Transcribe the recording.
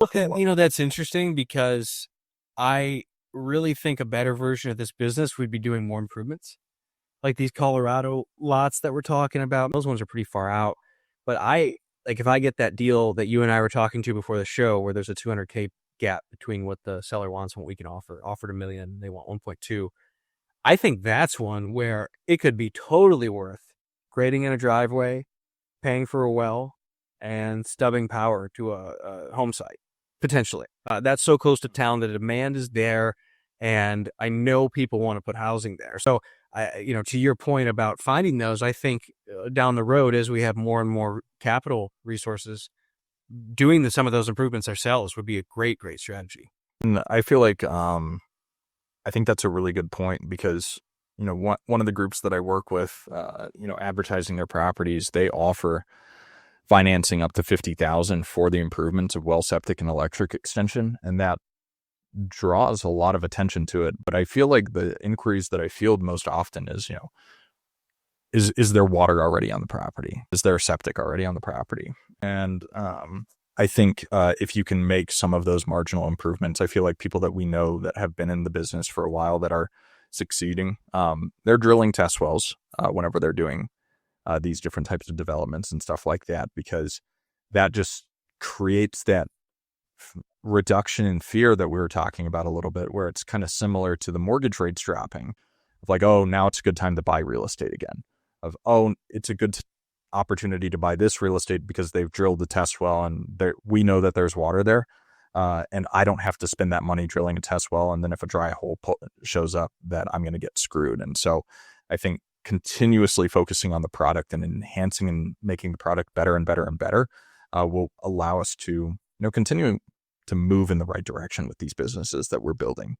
Okay, that's interesting because I really think a better version of this business would be doing more improvements. Like these Colorado lots that we're talking about, those ones are pretty far out. But if I get that deal that you and I were talking to before the show where there's a 200K gap between what the seller wants and what we can offered a million, they want 1.2. I think that's one where it could be totally worth grading in a driveway, paying for a well, and stubbing power to a home site, potentially. That's so close to town, the demand is there, and I know people want to put housing there. So, to your point about finding those, I think down the road, as we have more and more capital resources, doing some of those improvements ourselves would be a great, great strategy. And I feel like I think that's a really good point because one of the groups that I work with, advertising their properties, they offer financing up to 50,000 for the improvements of well, septic, and electric extension, and that draws a lot of attention to it. But I feel like the inquiries that I field most often is, is there water already on the property? Is there septic already on the property? And I think if you can make some of those marginal improvements, I feel like people that we know that have been in the business for a while that are succeeding, they're drilling test wells whenever they're doing these different types of developments and stuff like that, because that just creates that reduction in fear that we were talking about a little bit, where it's kind of similar to the mortgage rates dropping of like, oh, now it's a good time to buy real estate again, of, oh, it's a good opportunity to buy this real estate because they've drilled the test well and we know that there's water there. And I don't have to spend that money drilling a test well. And then if a dry hole shows up, that I'm going to get screwed. And so I think continuously focusing on the product and enhancing and making the product better and better and better will allow us to, continue to move in the right direction with these businesses that we're building.